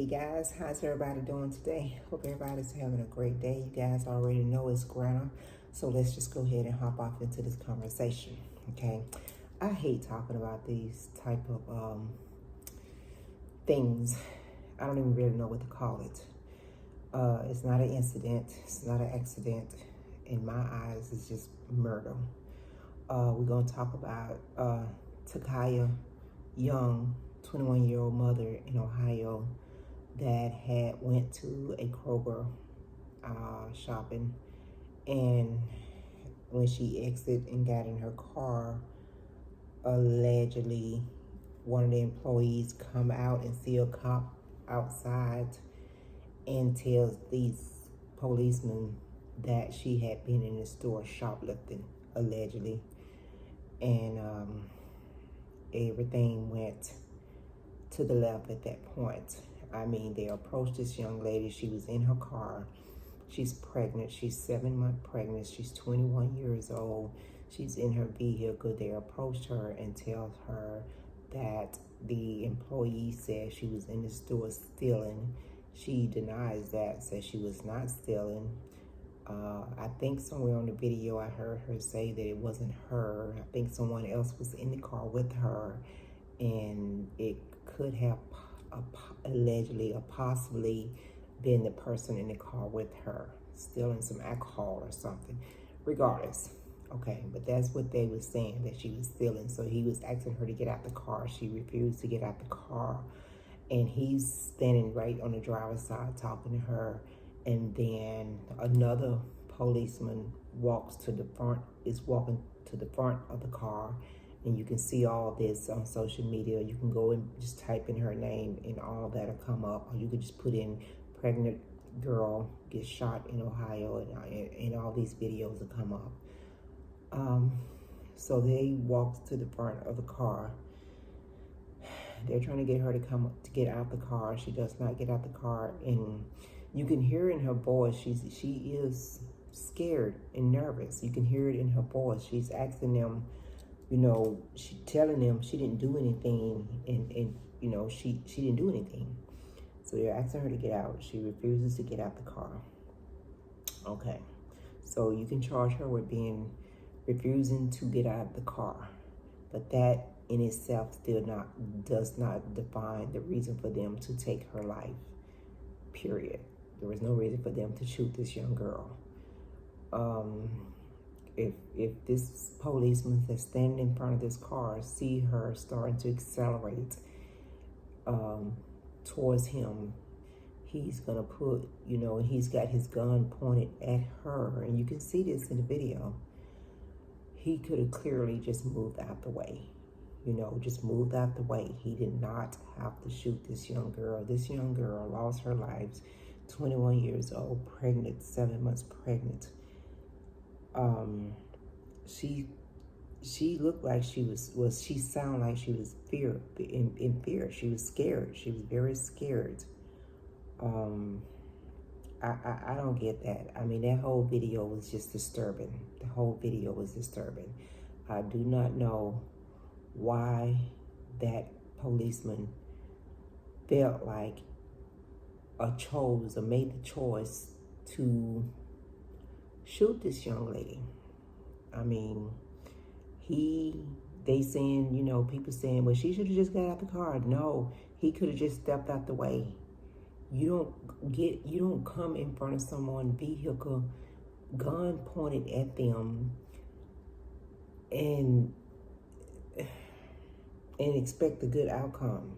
Hey guys, how's everybody doing today? Hope everybody's having a great day. You guys already know it's Granna, so let's just go ahead and hop off into this conversation, okay? I hate talking about these type of things. I don't even really know what to call it. It's not an incident. It's not an accident. In my eyes, it's just murder. We're going to talk about Tintiy Young, 21-year-old mother in Ohio that had went to a Kroger shopping, and when she exited and got in her car, allegedly one of the employees come out and see a cop outside and tells these policemen that she had been in the store shoplifting, allegedly, and everything went to the left at that point. I mean, they approached this young lady. She was in her car. She's pregnant. She's 7 months pregnant. She's 21 years old. She's in her vehicle. They approached her and tell her that the employee said she was in the store stealing. She denies that, says she was not stealing. I think somewhere on the video I heard her say that it wasn't her. I think someone else was in the car with her, and it could have allegedly or possibly been the person in the car with her, stealing some alcohol or something. Regardless, okay, but that's what they were saying, that she was stealing. So he was asking her to get out the car. She refused to get out the car, and he's standing right on the driver's side talking to her. And then another policeman walks to the front, is walking to the front of the car. And you can see all this on social media. You can go and just type in her name and all that'll come up. Or you could just put in pregnant girl gets shot in Ohio, and all these videos will come up. So they walk to the front of the car. They're trying to get her to get out the car. She does not get out the car, and you can hear in her voice, she is scared and nervous. You can hear it in her voice. She's asking them, she telling them she didn't do anything, and she didn't do anything. So they're asking her to get out. She refuses to get out the car. Okay, so you can charge her with refusing to get out of the car, but that in itself still does not define the reason for them to take her life. Period. There was no reason for them to shoot this young girl. If this policeman that's standing in front of this car see her starting to accelerate towards him, he's gonna put, and he's got his gun pointed at her, and you can see this in the video. He could have clearly just moved out the way, just moved out the way. He did not have to shoot this young girl. This young girl lost her life, 21 years old, pregnant, 7 months pregnant. She looked like she she sounded like she was in fear. She was scared. She was very scared. I don't get that. I mean, that whole video was just disturbing. The whole video was disturbing. I do not know why that policeman felt like made the choice to shoot this young lady. I mean, they saying, people saying, well, she should have just got out the car. No, he could have just stepped out the way. You don't come in front of someone's vehicle, gun pointed at them, and expect a good outcome.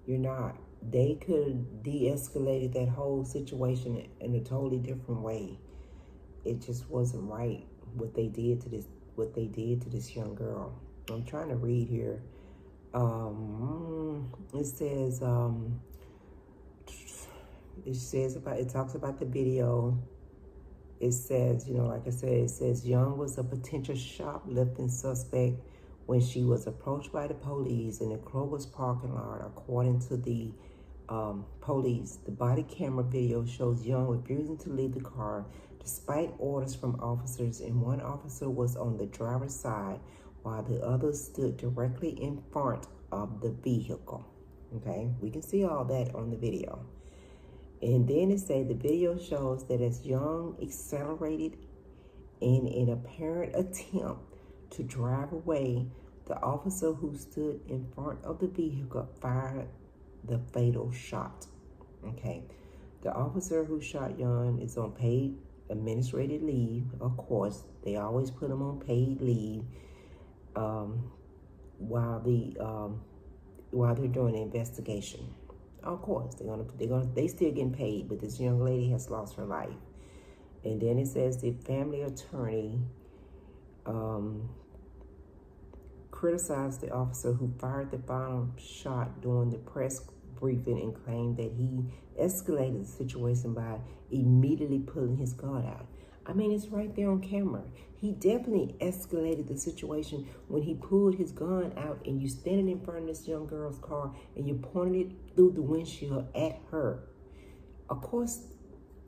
You're not. They could have de-escalated that whole situation in a totally different way. It just wasn't right what they did to this young girl. I'm trying to read here. It talks about the video. It says, like I said, it says Young was a potential shoplifting suspect when she was approached by the police in the Kroger's parking lot, according to the police. The body camera video shows Young refusing to leave the car despite orders from officers, and one officer was on the driver's side while the other stood directly in front of the vehicle. Okay, we can see all that on the video. And then it says the video shows that as Young accelerated in an apparent attempt to drive away, the officer who stood in front of the vehicle fired the fatal shot. Okay, the officer who shot Young is on paid administrative leave. Of course, they always put him on paid leave while they're doing the investigation. Of course, they still getting paid, but this young lady has lost her life. And then it says the family attorney criticized the officer who fired the final shot during the press briefing and claimed that he escalated the situation by immediately pulling his gun out. I mean, it's right there on camera. He definitely escalated the situation when he pulled his gun out and you standing in front of this young girl's car and you pointed it through the windshield at her. Of course,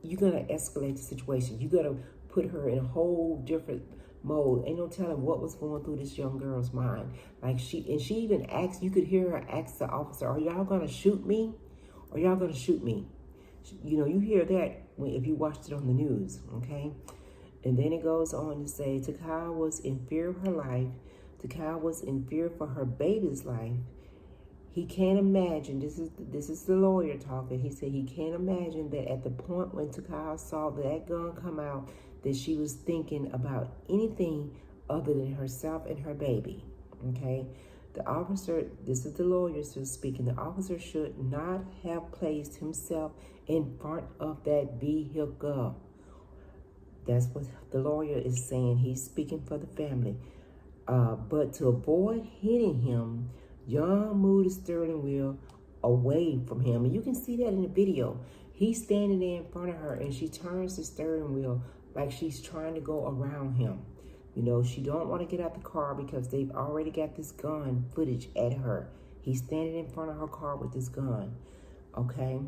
you're going to escalate the situation. You're going to put her in a whole different mode. Ain't no telling what was going through this young girl's mind. She even asked, you could hear her ask the officer, are y'all going to shoot me? Are y'all going to shoot me? You know, you hear that if you watched it on the news, okay? And then it goes on to say, Tintiy was in fear of her life. Tintiy was in fear for her baby's life. He can't imagine, this is the lawyer talking, he said he can't imagine that at the point when Tintiy saw that gun come out, that she was thinking about anything other than herself and her baby, okay? The officer, this is the lawyer still speaking, the officer should not have placed himself in front of that vehicle. That's what the lawyer is saying. He's speaking for the family. But to avoid hitting him, Young moved the steering wheel away from him. And you can see that in the video. He's standing there in front of her and she turns the steering wheel like she's trying to go around him. You know, she don't want to get out the car because they've already got this gun footage at her. He's standing in front of her car with this gun. Okay?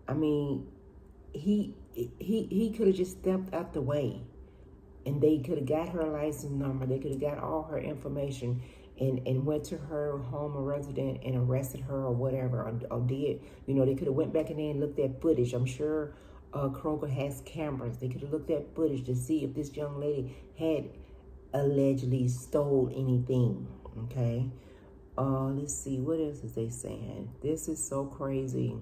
I mean, he could have just stepped out the way and they could have got her license number. They could have got all her information and went to her home or resident and arrested her or whatever, or did, you know, they could have went back in there and looked at footage. I'm sure Kroger has cameras. They could have looked at footage to see if this young lady had allegedly stole anything, okay? Let's see, what else is they saying? This is so crazy.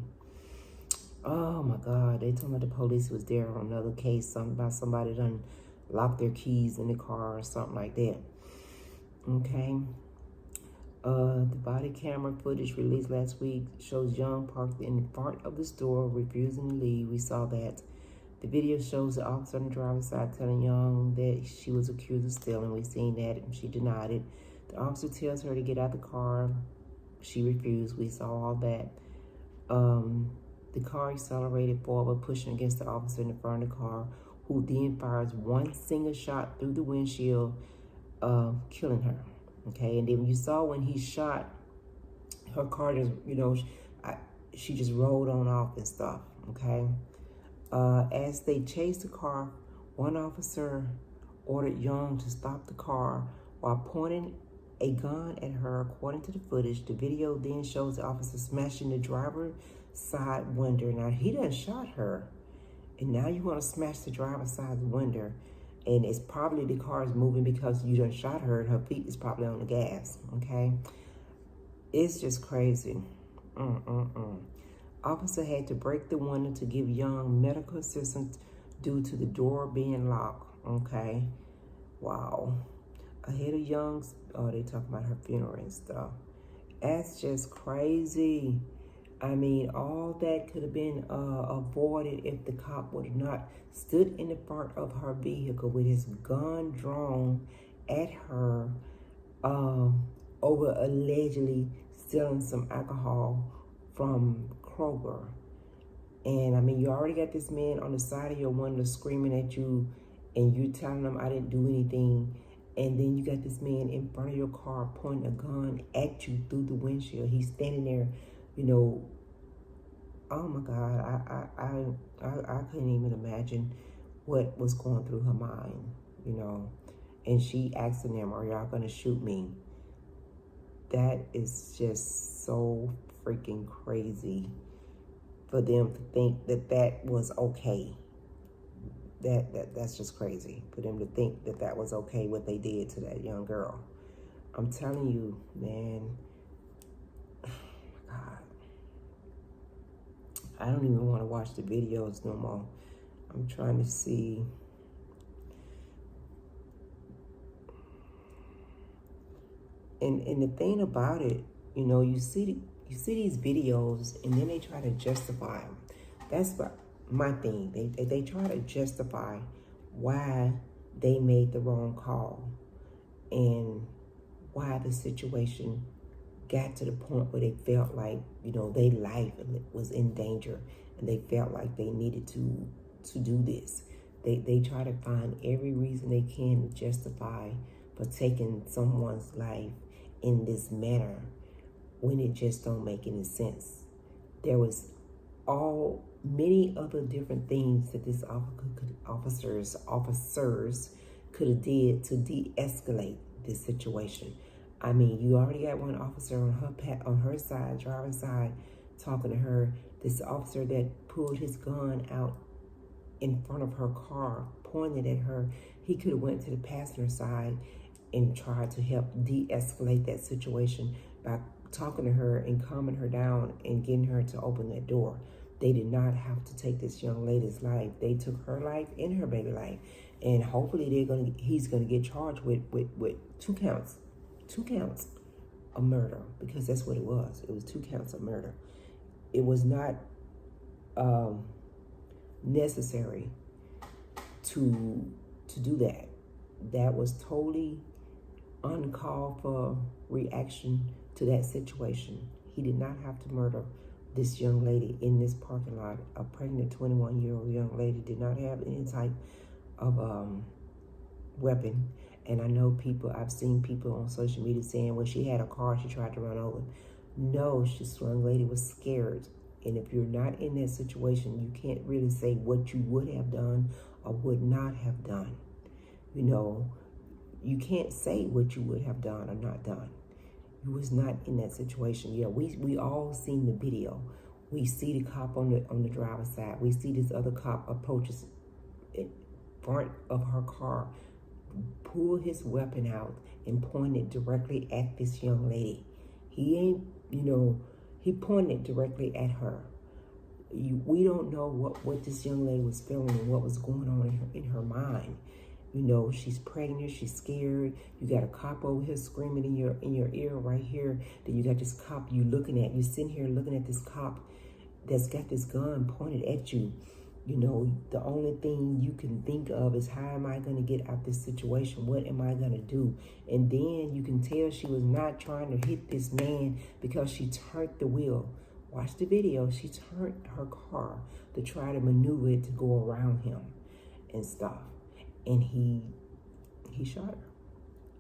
Oh my God, they told me the police was there on another case, something about somebody done locked their keys in the car or something like that. Okay. The body camera footage released last week shows Young parked in front of the store, refusing to leave. We saw that. The video shows the officer on the driver's side telling Young that she was accused of stealing. We seen that and she denied it. The officer tells her to get out of the car. She refused. We saw all that. The car accelerated forward, pushing against the officer in the front of the car, who then fires one single shot through the windshield, killing her. Okay, and then you saw when he shot, her car just, you know, she just rolled on off and stuff. Okay, as they chased the car, one officer ordered Young to stop the car while pointing a gun at her. According to the footage, the video then shows the officer smashing the driver's side window. Now, he done shot her, and now you want to smash the driver's side window, and it's probably the car is moving because you done shot her, and her feet is probably on the gas, okay? It's just crazy. Officer had to break the window to give Young medical assistance due to the door being locked, okay? Wow. Ahead of Young's, oh, they talking about her funeral and stuff. That's just crazy. I mean, all that could have been avoided if the cop would have not stood in the front of her vehicle with his gun drawn at her over allegedly stealing some alcohol from Kroger. And I mean, you already got this man on the side of your window screaming at you, and you telling him I didn't do anything. And then you got this man in front of your car pointing a gun at you through the windshield. He's standing there, you know. Oh my God, I couldn't even imagine what was going through her mind, you know. And she asking them, are y'all gonna shoot me? That is just so freaking freaking crazy for them to think that that was okay. That's just crazy for them to think that that was okay what they did to that young girl. I'm telling you, man. Oh my God. I don't even want to watch the videos no more. I'm trying to see. And the thing about it, you know, you see these videos and then they try to justify them. That's my thing. They try to justify why they made the wrong call and why the situation got to the point where they felt like, you know, their life was in danger and they felt like they needed to do this. They try to find every reason they can to justify for taking someone's life in this manner when it just don't make any sense. There was many other different things that this officers could have did to de-escalate this situation. I mean, you already got one officer on her side, driver's side, talking to her. This officer that pulled his gun out in front of her car, pointed at her, he could have went to the passenger side and tried to help de-escalate that situation by talking to her and calming her down and getting her to open that door. They did not have to take this young lady's life. They took her life and her baby life. And hopefully he's gonna get charged with 2 counts. 2 counts of murder, because that's what it was. It was 2 counts of murder. It was not necessary to do that. That was totally uncalled for reaction to that situation. He did not have to murder this young lady in this parking lot. A pregnant 21-year-old young lady did not have any type of weapon. And I know I've seen people on social media saying, well, she had a car, she tried to run over. No, this young lady was scared. And if you're not in that situation, you can't really say what you would have done or would not have done. You know, you can't say what you would have done or not done. You was not in that situation. Yeah, we all seen the video. We see the cop on the driver's side. We see this other cop approaches in front of her car, pull his weapon out and point it directly at this young lady. He ain't, you know, he pointed directly at her. We don't know what this young lady was feeling and what was going on in her mind. You know, she's pregnant, she's scared. You got a cop over here screaming in your ear right here. Then you got this cop you're sitting here looking at this cop that's got this gun pointed at you. You know, the only thing you can think of is, how am I going to get out this situation? What am I going to do? And then you can tell she was not trying to hit this man because she turned the wheel. Watch the video. She turned her car to try to maneuver it to go around him and stuff. And he shot her.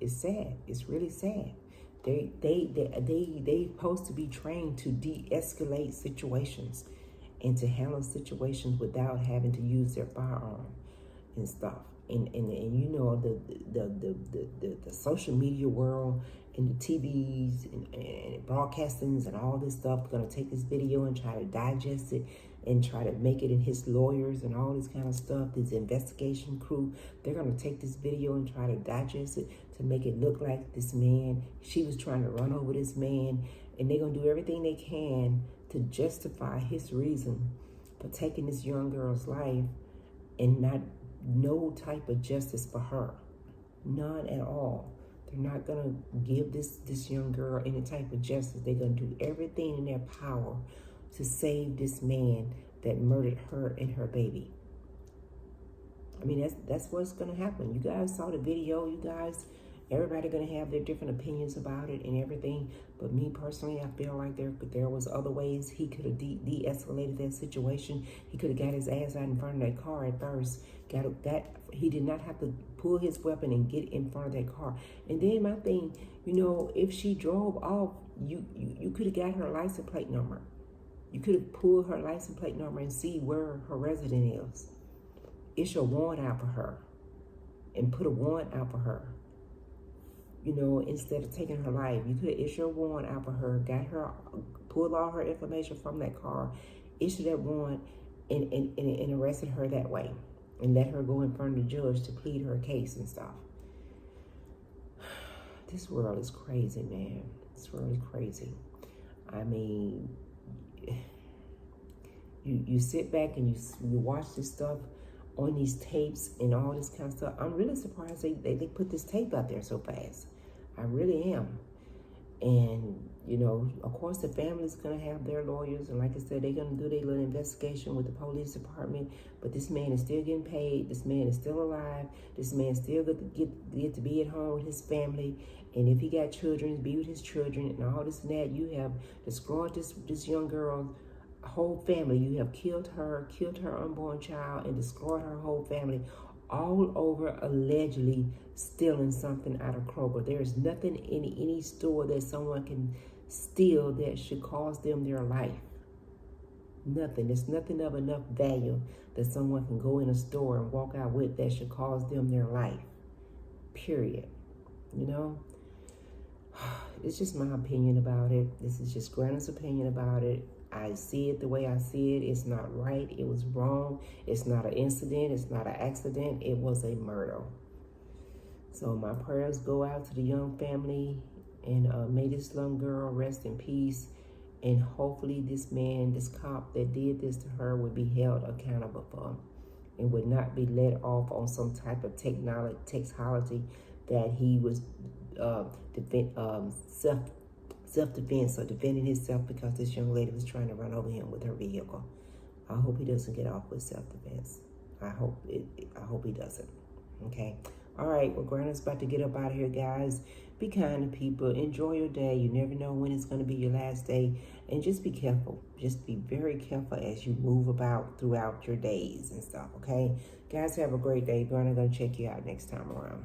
It's sad. It's really sad. They supposed to be trained to de-escalate situations and to handle situations without having to use their firearm and stuff. And you know, the social media world and the TVs and broadcastings and all this stuff gonna take this video and try to digest it and try to make it, in his lawyers and all this kind of stuff, this investigation crew, they're gonna take this video and try to digest it to make it look like this man, she was trying to run over this man, and they're gonna do everything they can to justify his reason for taking this young girl's life, and no type of justice for her. None at all. They're not gonna give this young girl any type of justice. They're gonna do everything in their power to save this man that murdered her and her baby. I mean, that's what's gonna happen. You guys saw the video. You guys, everybody gonna have their different opinions about it and everything. But me personally, I feel like there was other ways he could have de-escalated that situation. He could have got his ass out in front of that car at first. He did not have to pull his weapon and get in front of that car. And then my thing, you know, if she drove off, you could have got her license plate number. You could have pulled her license plate number and see where her resident is. Issue a warrant out for her and put a warrant out for her. You know, instead of taking her life, you could have issued a warrant out for her, got her pull all her information from that car, issue that warrant, and arrested her that way, and let her go in front of the judge to plead her case and stuff. This world is crazy, man. This world is crazy. I mean, you sit back and you watch this stuff on these tapes and all this kind of stuff. I'm really surprised they put this tape out there so fast. I really am. And, you know, of course the family's going to have their lawyers. And like I said, they're going to do their little investigation with the police department. But this man is still getting paid. This man is still alive. This man still get to be at home with his family. And if he got children, be with his children and all this and that. You have destroyed this young girl's whole family. You have killed her unborn child, and destroyed her whole family, all over allegedly stealing something out of Kroger. There is nothing in any store that someone can steal that should cost them their life. Nothing. There's nothing of enough value that someone can go in a store and walk out with that should cost them their life. Period. You know? It's just my opinion about it. This is just Granna's opinion about it. I see it the way I see it. It's not right. It was wrong. It's not an incident. It's not an accident. It was a murder. So my prayers go out to the young family, and may this young girl rest in peace. And hopefully this man, this cop that did this to her, would be held accountable for, and would not be let off on some type of technology that he was self-defense or defending himself because this young lady was trying to run over him with her vehicle. I hope he doesn't get off with self-defense. I hope he doesn't. Okay. All right. Well, Granna's about to get up out of here, guys. Be kind to people. Enjoy your day. You never know when it's going to be your last day. And just be careful. Just be very careful as you move about throughout your days and stuff. Okay. Guys, have a great day. Granna's going to check you out next time around.